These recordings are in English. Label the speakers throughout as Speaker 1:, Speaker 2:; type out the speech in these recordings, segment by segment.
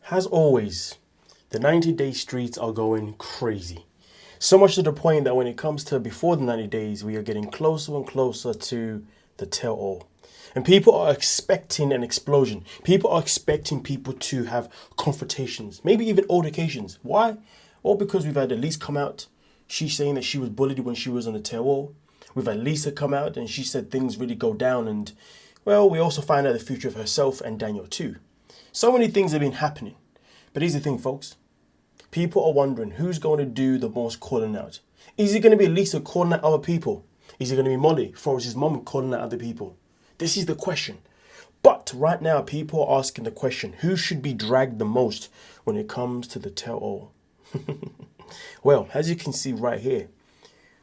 Speaker 1: As always, the 90-day streets are going crazy. So much to the point that when it comes to before the 90 days, we are getting closer and closer to the tell-all. And people are expecting an explosion. People are expecting people to have confrontations, maybe even altercations. Why? Well, because we've had Elise come out. She's saying that she was bullied when she was on the tell-all. We've had Lisa come out and she said things really go down. And, well, we also find out the future of herself and Daniel too. So many things have been happening. But here's the thing, folks. People are wondering who's going to do the most calling out. Is it going to be Lisa calling out other people? Is it going to be Molly, Forrest's mom, calling out other people? This is the question. But right now, people are asking the question, who should be dragged the most when it comes to the tell-all? Well, as you can see right here,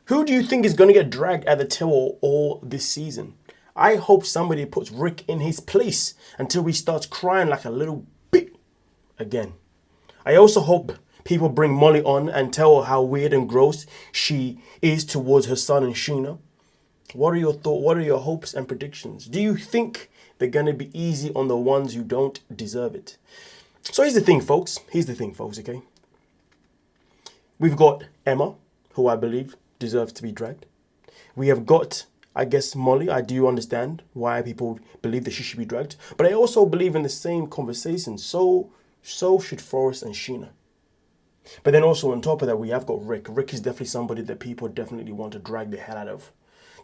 Speaker 1: who do you think is going to get dragged at the tell-all all this season? I hope somebody puts Rick in his place until he starts crying like a little bit again. I also hope people bring Molly on and tell her how weird and gross she is towards her son and Sheena. What are your thoughts? What are your hopes and predictions? Do you think they're going to be easy on the ones who don't deserve it? So here's the thing, folks. Okay? We've got Emma, who I believe deserves to be dragged. We have got, I guess, Molly. I do understand why people believe that she should be dragged. But I also believe in the same conversation. So should Forrest and Sheena. But then also on top of that, we have got Rick. Rick is definitely somebody that people definitely want to drag the hell out of.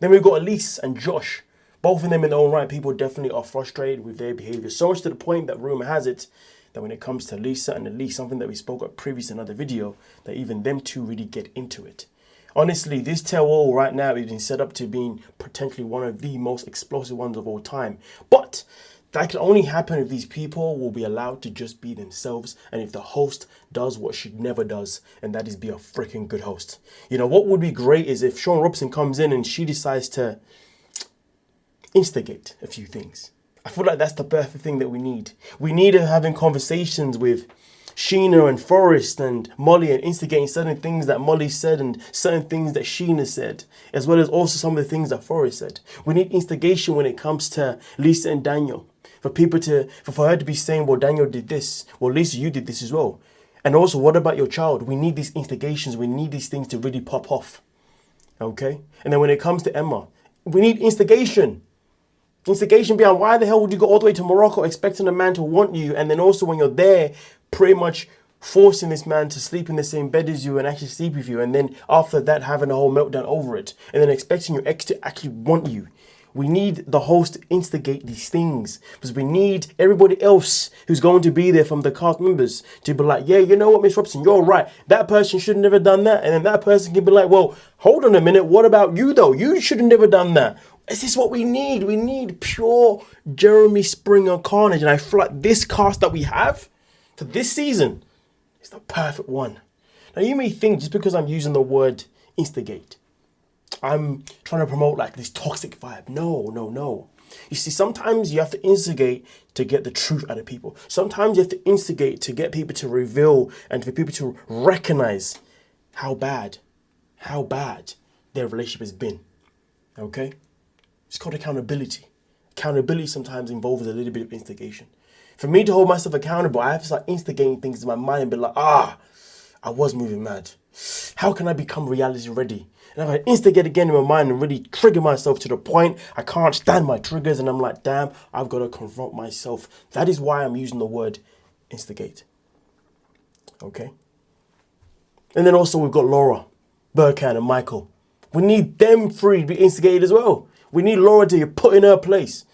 Speaker 1: Then we've got Elise and Josh. Both of them in their own right, people definitely are frustrated with their behavior. So much to the point that rumor has it that when it comes to Lisa and Elise, something that we spoke about previously in another video, that even them two really get into it. Honestly, this tell-all right now has been set up to being potentially one of the most explosive ones of all time. But that can only happen if these people will be allowed to just be themselves and if the host does what she never does, and that is be a freaking good host. You know, what would be great is if Sean Robson comes in and she decides to instigate a few things. I feel like that's the perfect thing that we need. We need her having conversations with Sheena and Forrest and Molly and instigating certain things that Molly said and certain things that Sheena said, as well as also some of the things that Forrest said. We need instigation when it comes to Lisa and Daniel. For people to, for her to be saying, well, Daniel did this. Well, Lisa, you did this as well. And also, what about your child? We need these instigations. We need these things to really pop off. Okay? And then when it comes to Emma, we need instigation. Instigation beyond why the hell would you go all the way to Morocco expecting a man to want you? And then also when you're there, pretty much forcing this man to sleep in the same bed as you and actually sleep with you. And then after that, having a whole meltdown over it. And then expecting your ex to actually want you. We need the host to instigate these things because we need everybody else who's going to be there from the cast members to be like, yeah, you know what, Miss Robson, you're right. That person should have never done that. And then that person can be like, well, hold on a minute. What about you, though? You should have never done that. Is this what we need? We need pure Jeremy Springer carnage. And I feel like this cast that we have for this season is the perfect one. Now, you may think just because I'm using the word instigate, I'm trying to promote like this toxic vibe. No. You see, sometimes you have to instigate to get the truth out of people. Sometimes you have to instigate to get people to reveal and for people to recognize how bad their relationship has been. Okay? It's called accountability. Accountability sometimes involves a little bit of instigation. For me to hold myself accountable, I have to start instigating things in my mind and be like, I was moving mad. How can I become reality ready? And if I instigate again in my mind and really trigger myself to the point I can't stand my triggers and I'm like, damn, I've got to confront myself. That is why I'm using the word instigate. Okay? And then also we've got Laura, Burkhan and Michael. We need them three to be instigated as well. We need Laura to be put in her place.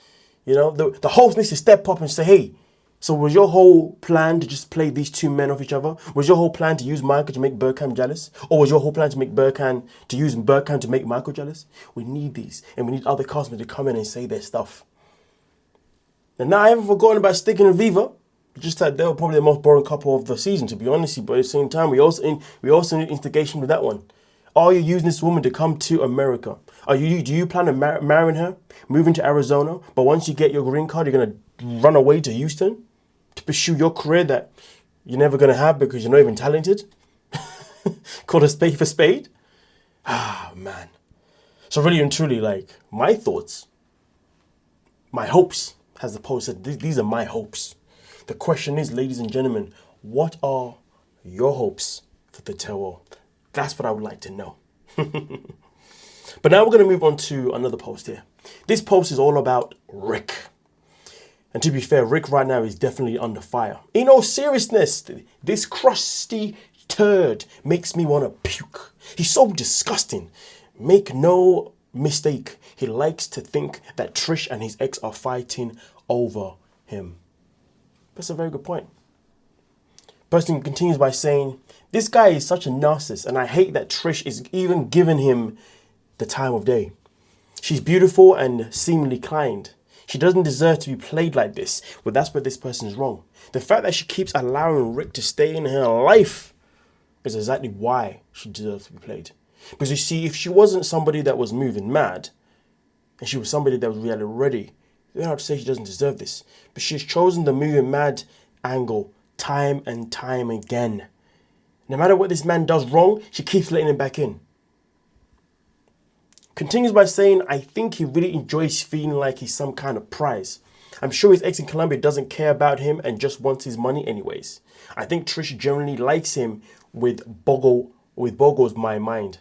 Speaker 1: You know, the host needs to step up and say, hey, so was your whole plan to just play these two men off each other? Was your whole plan to use Michael to make Burkhan jealous? Or was your whole plan to use Burkhan to make Michael jealous? We need these. And we need other customers to come in and say their stuff. And now I haven't forgotten about Sticking and Viva. Just that they were probably the most boring couple of the season, to be honest. But at the same time, we also need instigation with that one. Are you using this woman to come to America? Do you plan on marrying her, moving to Arizona, but once you get your green card, you're going to run away to Houston to pursue your career that you're never going to have because you're not even talented? Call a spade for spade? Ah, man. So really and truly, like, my thoughts, my hopes, as opposed to these are my hopes. The question is, ladies and gentlemen, what are your hopes for the tell-all? That's what I would like to know. But now we're going to move on to another post here. This post is all about Rick. And to be fair, Rick right now is definitely under fire. In all seriousness, this crusty turd makes me want to puke. He's so disgusting. Make no mistake, he likes to think that Trish and his ex are fighting over him. That's a very good point. Person continues by saying, this guy is such a narcissist and I hate that Trish is even giving him the time of day. She's beautiful and seemingly kind. She doesn't deserve to be played like this. But that's where this person is wrong. The fact that she keeps allowing Rick to stay in her life is exactly why she deserves to be played. Because you see, if she wasn't somebody that was moving mad, and she was somebody that was really ready, then I'd say she doesn't deserve this. But she's chosen the moving mad angle time and time again. No matter what this man does wrong, she keeps letting him back in. Continues by saying, I think he really enjoys feeling like he's some kind of prize. I'm sure his ex in Colombia doesn't care about him and just wants his money anyways. I think Trish generally likes him which boggles my mind.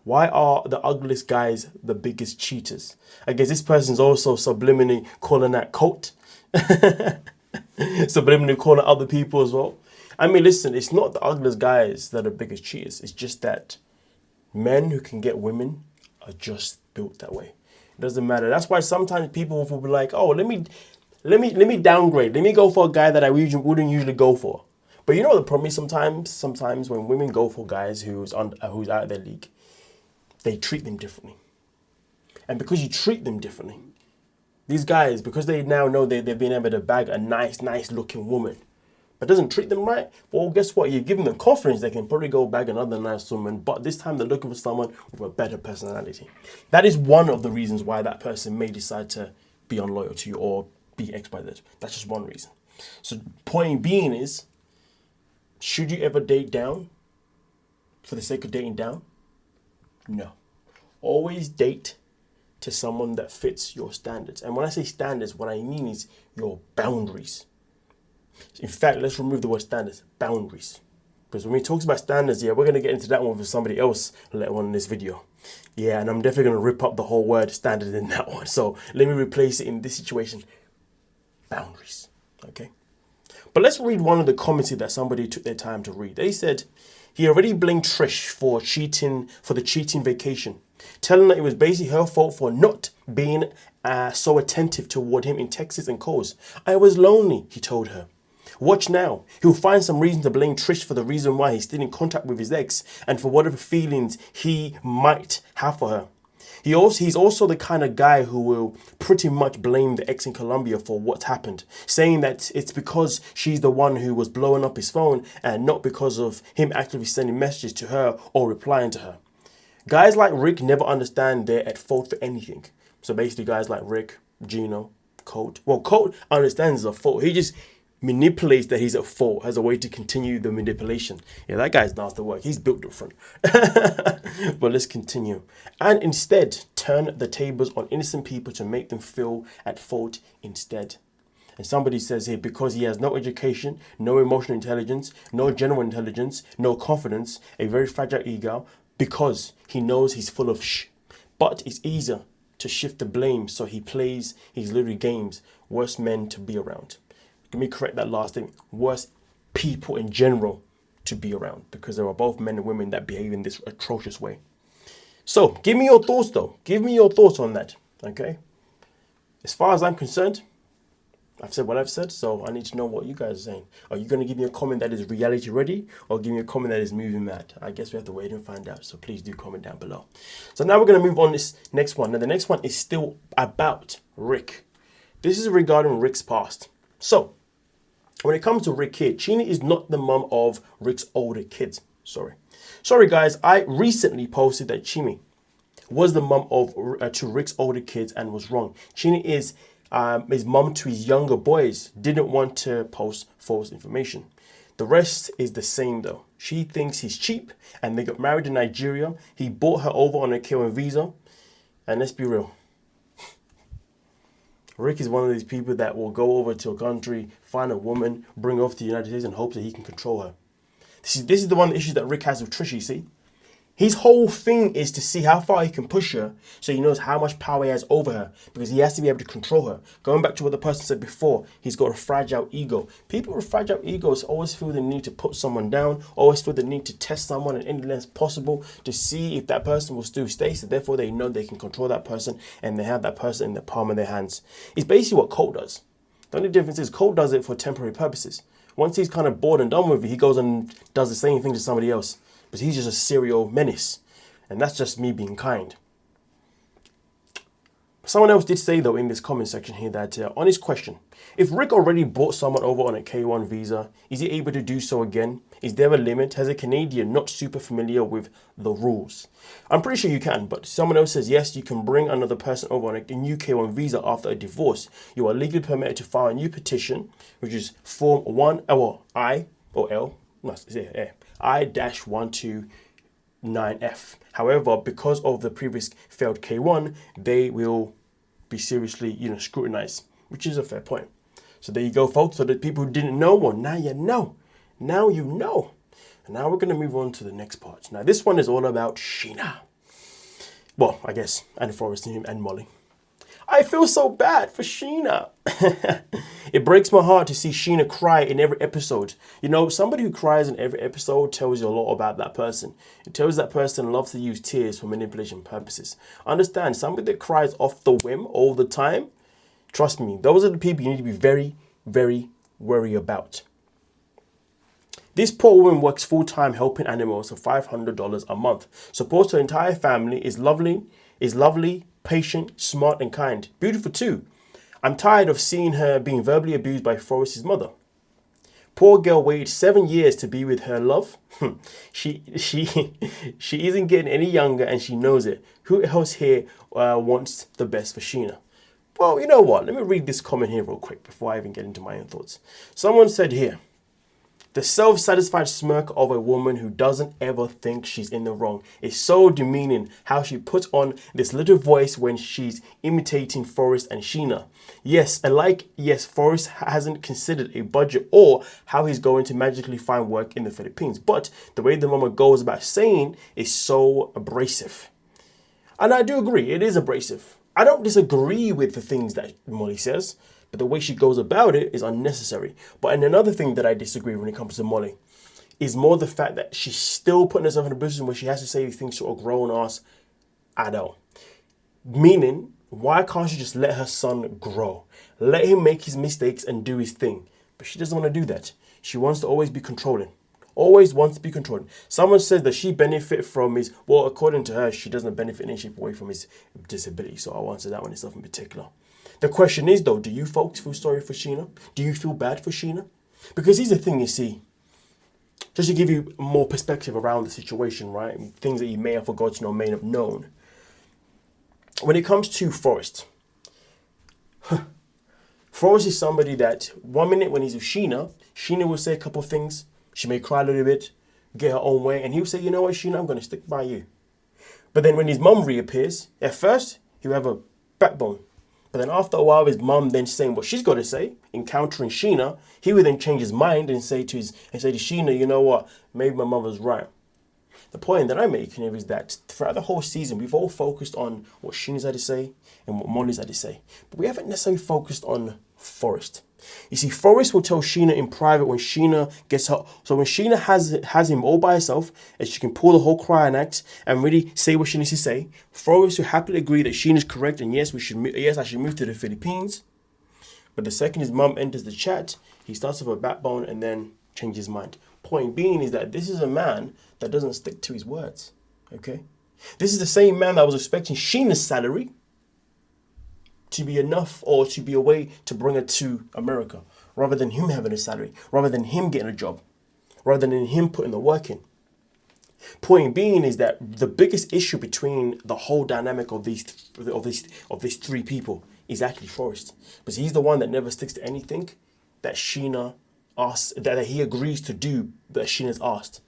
Speaker 1: Why are the ugliest guys the biggest cheaters? I guess this person's also subliminally calling that cult. Subliminally calling other people as well. I mean, listen, it's not the ugliest guys that are biggest cheaters. It's just that men who can get women are just built that way. It doesn't matter. That's why sometimes people will be like, "Oh, let me downgrade. Let me go for a guy that I wouldn't usually go for." But you know what the problem is sometimes when women go for guys who's out of their league, they treat them differently. And because you treat them differently, these guys, because they now know they've been able to bag a nice looking woman, but doesn't treat them right, well, guess what? You're giving them confidence they can probably go bag another nice woman, but this time they're looking for someone with a better personality. That is one of the reasons why that person may decide to be unloyal to you or be X by Z. That's just one reason. So point being is, should you ever date down for the sake of dating down? No. Always date to someone that fits your standards. And when I say standards, what I mean is your boundaries. In fact, let's remove the word standards, boundaries. Because when we talk about standards, we're going to get into that one with somebody else later on in this video. Yeah, and I'm definitely going to rip up the whole word standard in that one. So let me replace it in this situation. Boundaries. Okay. But let's read one of the comments that somebody took their time to read. They said, he already blamed Trish for the cheating vacation, telling that it was basically her fault for not being so attentive toward him in Texas and calls. I was lonely, he told her. Watch now. He'll find some reason to blame Trish for the reason why he's still in contact with his ex and for whatever feelings he might have for her. He's also the kind of guy who will pretty much blame the ex in Colombia for what's happened, saying that it's because she's the one who was blowing up his phone and not because of him actively sending messages to her or replying to her. Guys like Rick never understand they're at fault for anything. So basically guys like Rick, Gino, Colt. Well, Colt understands he's at fault. He just manipulates that he's at fault as a way to continue the manipulation. Yeah, that guy's not the work. He's built different. But let's continue. And instead, turn the tables on innocent people to make them feel at fault instead. And somebody says here, because he has no education, no emotional intelligence, no general intelligence, no confidence, a very fragile ego, because he knows he's full of But it's easier to shift the blame, so he plays his little games. Worst men to be around. Let me correct that last thing. Worst people in general to be around, because there are both men and women that behave in this atrocious way. So give me your thoughts though. Give me your thoughts on that. Okay. As far as I'm concerned, I've said what I've said, so I need to know what you guys are saying. Are you going to give me a comment that is reality ready, or give me a comment that is moving mad? I guess we have to wait and find out. So please do comment down below. So now we're going to move on this next one. And the next one is still about Rick. This is regarding Rick's past. So when it comes to Rick here, Sheena is not the mom of Rick's older kids. Sorry guys, I recently posted that Sheena was the mom of to Rick's older kids and was wrong. Sheena is his mom to his younger boys. Didn't want to post false information. The rest is the same though. She thinks he's cheap and they got married in Nigeria. He brought her over on a K1 visa. And let's be real. Rick is one of these people that will go over to a country, find a woman, bring her off to the United States and hope that he can control her. This is the one issue that Rick has with Trisha, you see. His whole thing is to see how far he can push her so he knows how much power he has over her because he has to be able to control her. Going back to what the person said before, he's got a fragile ego. People with fragile egos always feel the need to put someone down, always feel the need to test someone in any length possible to see if that person will still stay, so therefore they know they can control that person and they have that person in the palm of their hands. It's basically what Colt does. The only difference is Colt does it for temporary purposes. Once he's kind of bored and done with it, he goes and does the same thing to somebody else. But he's just a serial menace. And that's just me being kind. Someone else did say, though, in this comment section here that on his question, if Rick already brought someone over on a K1 visa, is he able to do so again? Is there a limit? As a Canadian not super familiar with the rules? I'm pretty sure you can, but someone else says, yes, you can bring another person over on a new K1 visa after a divorce. You are legally permitted to file a new petition, which is Form 1, or I, or L, no, I-129F. However, because of the previous failed K1, they will be seriously, scrutinized, which is a fair point. So there you go, folks. So the people who didn't know, well, now you know. Now you know. And now we're going to move on to the next part. Now, this one is all about Sheena. Well, I guess, and Forrest and him and Molly. I feel so bad for Sheena. It breaks my heart to see Sheena cry in every episode. Somebody who cries in every episode tells you a lot about that person. It tells that person loves to use tears for manipulation purposes. Understand, somebody that cries off the whim all the time, trust me, those are the people you need to be very, very worried about. This poor woman works full-time helping animals for $500 a month. Supports her entire family, is lovely, patient, smart and kind. Beautiful too. I'm tired of seeing her being verbally abused by Forrest's mother. Poor girl waited 7 years to be with her love. She isn't getting any younger and she knows it. Who else here wants the best for Sheena? Well, you know what? Let me read this comment here real quick before I even get into my own thoughts. Someone said here, the self-satisfied smirk of a woman who doesn't ever think she's in the wrong is so demeaning. How she puts on this little voice when she's imitating Forrest and Sheena. Yes, Forrest hasn't considered a budget or how he's going to magically find work in the Philippines. But the way the mama goes about saying is so abrasive. And I do agree, it is abrasive. I don't disagree with the things that Molly says, but the way she goes about it is unnecessary. But and another thing that I disagree when it comes to Molly is more the fact that she's still putting herself in a position where she has to say these things to a grown-ass adult. Meaning, why can't she just let her son grow? Let him make his mistakes and do his thing. But she doesn't want to do that. She wants to always be controlling. Always wants to be controlling. Someone says that she benefits from his, well, according to her, she doesn't benefit in any shape away from his disability. So I'll answer that one itself in particular. The question is, though, do you folks feel sorry for Sheena? Do you feel bad for Sheena? Because here's the thing, you see, just to give you more perspective around the situation, right? Things that you may have forgotten or may have known. When it comes to Forrest, Forrest is somebody that 1 minute when he's with Sheena will say a couple of things. She may cry a little bit, get her own way, and he'll say, you know what, Sheena, I'm going to stick by you. But then when his mum reappears, at first, he'll have a backbone. But then after a while, his mum then saying what she's got to say, encountering Sheena, he would then change his mind and say to Sheena, you know what, maybe my mother's right. The point that I'm making here is that throughout the whole season, we've all focused on what Sheena's had to say and what Molly's had to say. But we haven't necessarily focused on Forrest. You see, Forrest will tell Sheena in private when Sheena gets her. So when Sheena has him all by herself and she can pull the whole crying act and really say what she needs to say, Forrest will happily agree that Sheena's correct and yes, I should move to the Philippines. But the second his mum enters the chat, he starts with a backbone and then changes his mind. Point being is that this is a man that doesn't stick to his words. Okay? This is the same man that was expecting Sheena's salary to be enough or to be a way to bring her to America, rather than him having a salary, rather than him getting a job, rather than him putting the work in. Point being is that the biggest issue between the whole dynamic of these three people is actually Forrest, because he's the one that never sticks to anything that Sheena asks, that he agrees to do that Sheena's asked.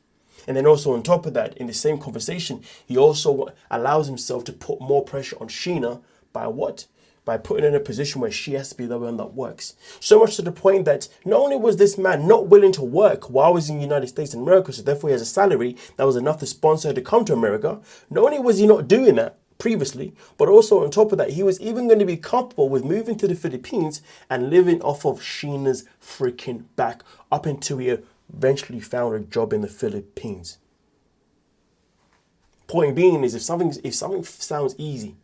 Speaker 1: And then also on top of that, in the same conversation, he also allows himself to put more pressure on Sheena by what? by putting her in a position where she has to be the one that works. So much to the point that not only was this man not willing to work while he was in the United States and America, so therefore he has a salary that was enough to sponsor her to come to America, not only was he not doing that previously, but also on top of that, he was even going to be comfortable with moving to the Philippines and living off of Sheena's freaking back up until he eventually found a job in the Philippines. Point being is if something sounds easy,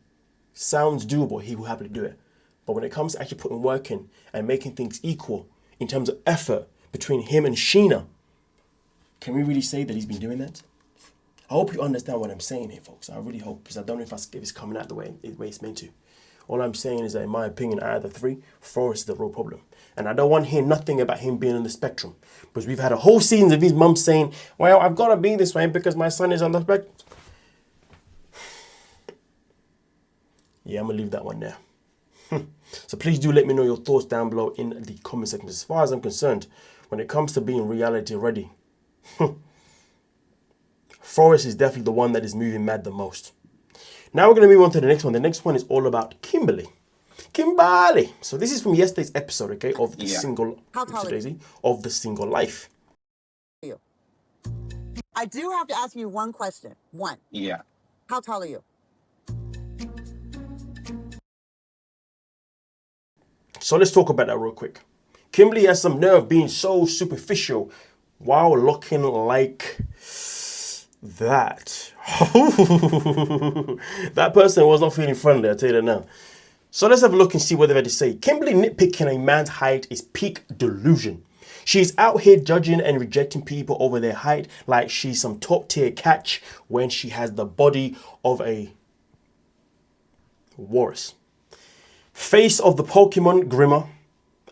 Speaker 1: sounds doable, he will happily do it. But when it comes to actually putting work in and making things equal in terms of effort between him and Sheena, can we really say that he's been doing that? I hope you understand what I'm saying here, folks. I really hope, because I don't know if it's coming out the way it's meant to. All I'm saying is that, in my opinion, out of the three, Forrest is the real problem. And I don't want to hear nothing about him being on the spectrum. Because we've had a whole season of his mum saying, well, I've got to be this way because my son is on the spectrum. Yeah, I'm going to leave that one there. So please do let me know your thoughts down below in the comment section. As far as I'm concerned, when it comes to being reality ready, Forrest is definitely the one that is moving mad the most. Now we're going to move on to the next one. The next one is all about Kimberly. Kimberly. So this is from yesterday's episode, okay, of the single.
Speaker 2: How tall
Speaker 1: Daisy, of the single life.
Speaker 2: You. I do have to ask you one question. One.
Speaker 3: Yeah.
Speaker 2: How tall are you?
Speaker 1: So let's talk about that real quick. Kimberly has some nerve being so superficial while looking like that. That person was not feeling friendly, I'll tell you that now. So let's have a look and see what they've had to say. Kimberly nitpicking a man's height is peak delusion. She's out here judging and rejecting people over their height like she's some top tier catch when she has the body of a walrus. Face of the Pokemon Grimmer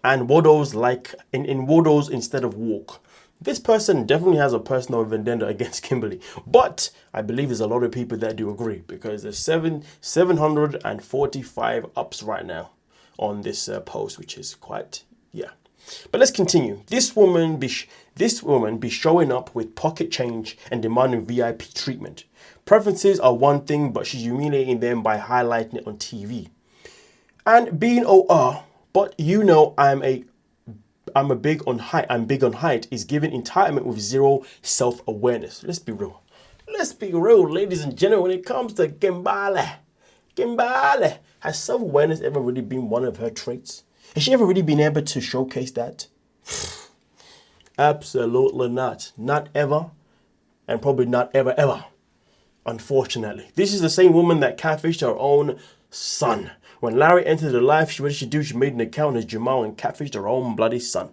Speaker 1: and waddles like in waddles instead of walk. This person definitely has a personal vendetta against Kimberly, but I believe there's a lot of people that do agree because there's 745 ups right now on this post, which is quite, yeah. But let's continue. This woman be showing up with pocket change and demanding VIP treatment. Preferences are one thing, but she's humiliating them by highlighting it on TV. And being OR, but you know I'm big on height is giving entitlement with zero self-awareness. Let's be real. Let's be real, ladies and gentlemen, when it comes to Kimberly. Kimberly, has self-awareness ever really been one of her traits? Has she ever really been able to showcase that? Absolutely not. Not ever. And probably not ever, ever. Unfortunately. This is the same woman that catfished her own son. When Larry entered her life, what did she do? She made an account as Jamal and catfished her own bloody son.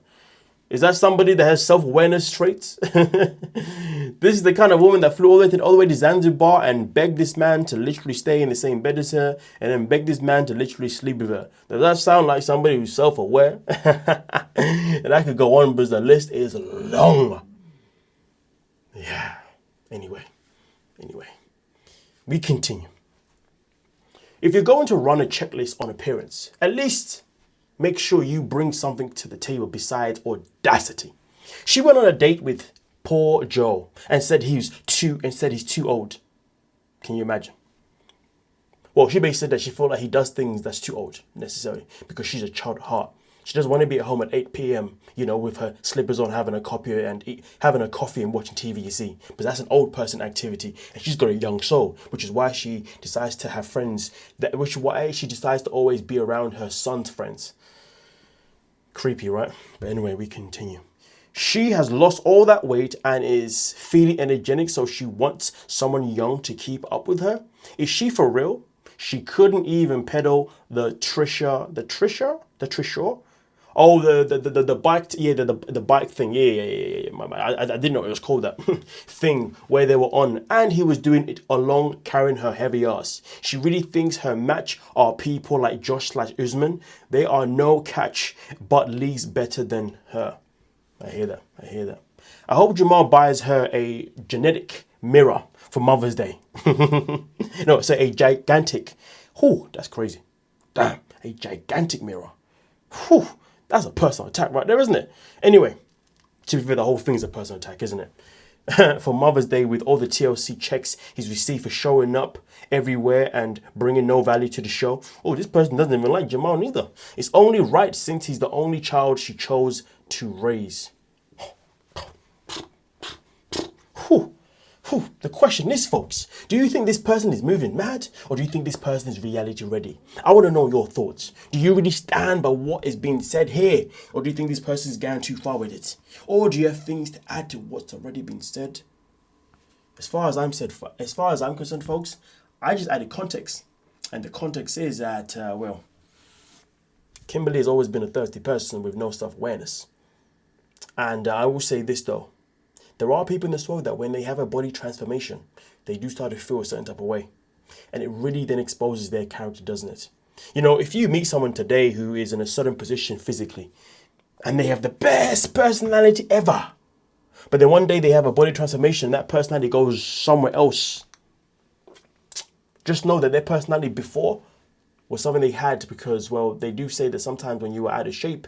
Speaker 1: Is that somebody that has self-awareness traits? This is the kind of woman that flew all the way to Zanzibar and begged this man to literally stay in the same bed as her and then begged this man to literally sleep with her. Does that sound like somebody who's self-aware? And I could go on, but the list is long. Yeah. Anyway. We continue. If you're going to run a checklist on appearance, at least make sure you bring something to the table besides audacity. She went on a date with poor Joe and said he's too old. Can you imagine? Well, she basically said that she felt like he does things that's too old necessarily because she's a child at heart. She doesn't want to be at home at 8 p.m., with her slippers on, having a coffee and watching TV, you see. But that's an old person activity, and she's got a young soul, which is why she decides to have friends, which is why she decides to always be around her son's friends. Creepy, right? But anyway, we continue. She has lost all that weight and is feeling energetic, so she wants someone young to keep up with her. Is she for real? She couldn't even pedal the trisha. Oh, the bike, the bike thing, yeah. I didn't know it was called that thing where they were on, and he was doing it along carrying her heavy ass. She really thinks her match are people like Josh/Usman. They are no catch, but leagues better than her. I hear that. I hope Jamal buys her a genetic mirror for Mother's Day. No, so a gigantic. Whew, that's crazy. Damn, a gigantic mirror. Whew. That's a personal attack right there, isn't it? Anyway, to be fair, the whole thing is a personal attack, isn't it? for Mother's Day with all the TLC checks he's received for showing up everywhere and bringing no value to the show. Oh, this person doesn't even like Jamal neither. It's only right since he's the only child she chose to raise. Whew. The question is, folks, do you think this person is moving mad, or do you think this person is reality ready? I want to know your thoughts. Do you really stand by what is being said here, or do you think this person is going too far with it? Or do you have things to add to what's already been said? As far as I'm concerned, folks, I just added context. And the context is that, well, Kimberly has always been a thirsty person with no self-awareness. And I will say this, though. There are people in this world that when they have a body transformation, they do start to feel a certain type of way. And it really then exposes their character, doesn't it? You know, if you meet someone today who is in a certain position physically, and they have the best personality ever, but then one day they have a body transformation and that personality goes somewhere else, just know that their personality before was something they had because, well, they do say that sometimes when you are out of shape,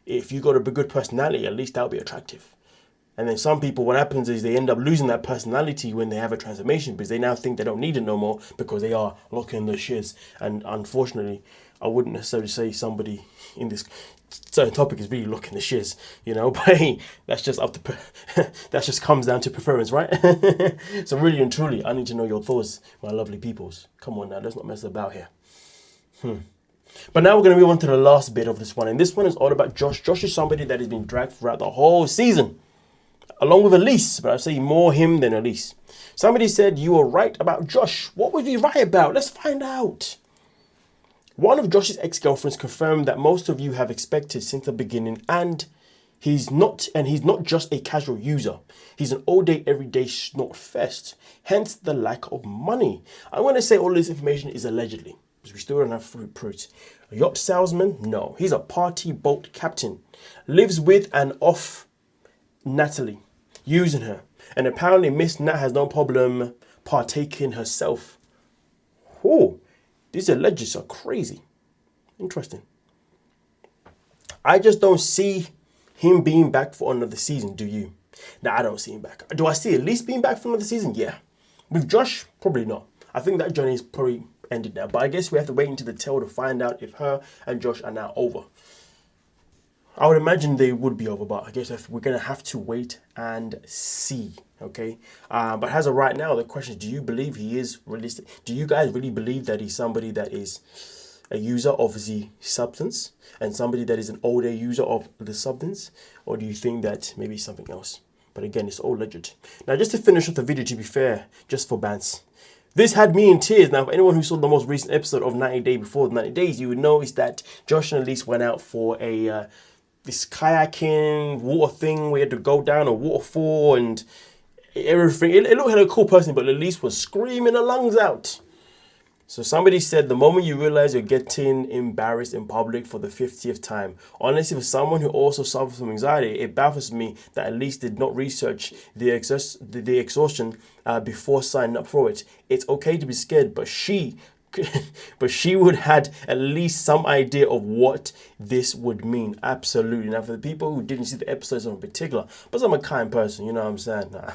Speaker 1: if you got a good personality, at least that'll be attractive. And then some people, what happens is they end up losing that personality when they have a transformation because they now think they don't need it no more because they are locking their shiz. And unfortunately, I wouldn't necessarily say somebody in this certain topic is really looking the shiz, you know, but hey, that's just up to, that just comes down to preference, right? So really and truly, I need to know your thoughts, my lovely peoples. Come on now, let's not mess about here. But now we're going to move on to the last bit of this one. And this one is all about Josh. Josh is somebody that has been dragged throughout the whole season, along with Elise, but I say more him than Elise. Somebody said you were right about Josh. What was he right about? Let's find out. One of Josh's ex-girlfriends confirmed that most of you have expected since the beginning, and he's not just a casual user. He's an all-day, everyday snort fest, hence the lack of money. I'm going to say all this information is allegedly, because we still don't have proof. A yacht salesman? No. He's a party boat captain. Lives with and off Natalie, using her. And apparently Miss Nat has no problem partaking herself. Oh, these allegations are crazy. Interesting. I just don't see him being back for another season, do you? Nah, I don't see him back. Do I see Elise being back for another season? Yeah. With Josh, probably not. I think that journey is probably ended now. But I guess we have to wait until the tail to find out if her and Josh are now over. I would imagine they would be over, but I guess we're going to have to wait and see, okay? But as of right now, the question is, do you believe he is realistic? Do you guys really believe that he's somebody that is a user of the substance and somebody that is an older user of the substance? Or do you think that maybe something else? But again, it's all legit. Now, just to finish off the video, to be fair, just for bants, this had me in tears. Now, for anyone who saw the most recent episode of 90 Day Before the 90 Days, you would notice that Josh and Elise went out for a this kayaking water thing. We had to go down a waterfall and everything. It looked like a cool person, but Elise was screaming her lungs out. So somebody said the moment you realize you're getting embarrassed in public for the 50th time. Honestly, for someone who also suffers from anxiety, it baffles me that Elise did not research the exhaustion before signing up for it. It's okay to be scared, but she would had at least some idea of what this would mean. Absolutely. Now, for the people who didn't see the episodes in particular, but I'm a kind person, you know what I'm saying? Nah.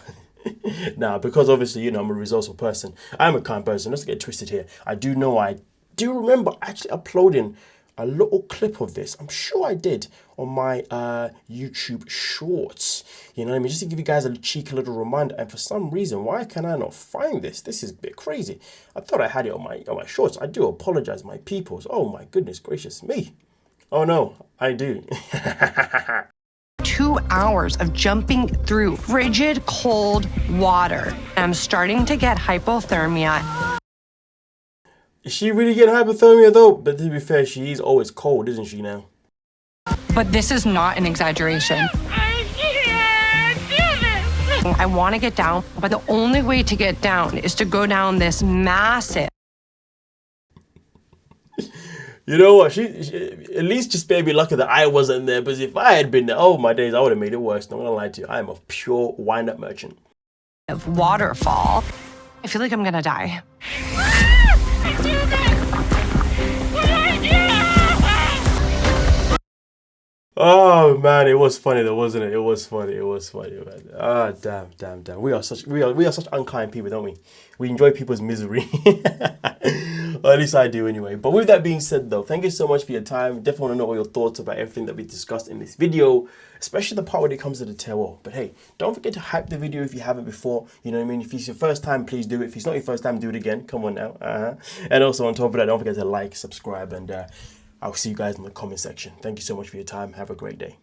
Speaker 1: Nah, because obviously, you know, I'm a resourceful person. I'm a kind person. Let's get twisted here. I do remember actually uploading a little clip of this. I'm sure I did on my YouTube shorts. You know what I mean? Just to give you guys a cheeky little reminder. And for some reason, why can I not find this? This is a bit crazy. I thought I had it on my shorts. I do apologize, my peoples. Oh my goodness gracious me. Oh no, I do.
Speaker 3: 2 hours of jumping through frigid cold water. I'm starting to get hypothermia.
Speaker 1: Is she really getting hypothermia though? But to be fair, she is always cold, isn't she now?
Speaker 3: But this is not an exaggeration. I can't do this. I want to get down, but the only way to get down is to go down this massive.
Speaker 1: You know what? She at least just made me lucky that I wasn't there. Because if I had been there, oh my days, I would have made it worse. Not gonna lie to you. I am a pure wind-up merchant.
Speaker 3: Waterfall. I feel like I'm gonna die.
Speaker 1: Oh man, it was funny though, wasn't it? It was funny. It was funny, man. Ah, damn. We are such unkind people, don't we? We enjoy people's misery. Or at least I do anyway. But with that being said though, thank you so much for your time. Definitely want to know all your thoughts about everything that we discussed in this video, especially the part when it comes to the tarot. But hey, don't forget to hype the video if you haven't before. You know what I mean? If it's your first time, please do it. If it's not your first time, do it again. Come on now. And also on top of that, don't forget to like, subscribe, and I'll see you guys in the comment section. Thank you so much for your time. Have a great day.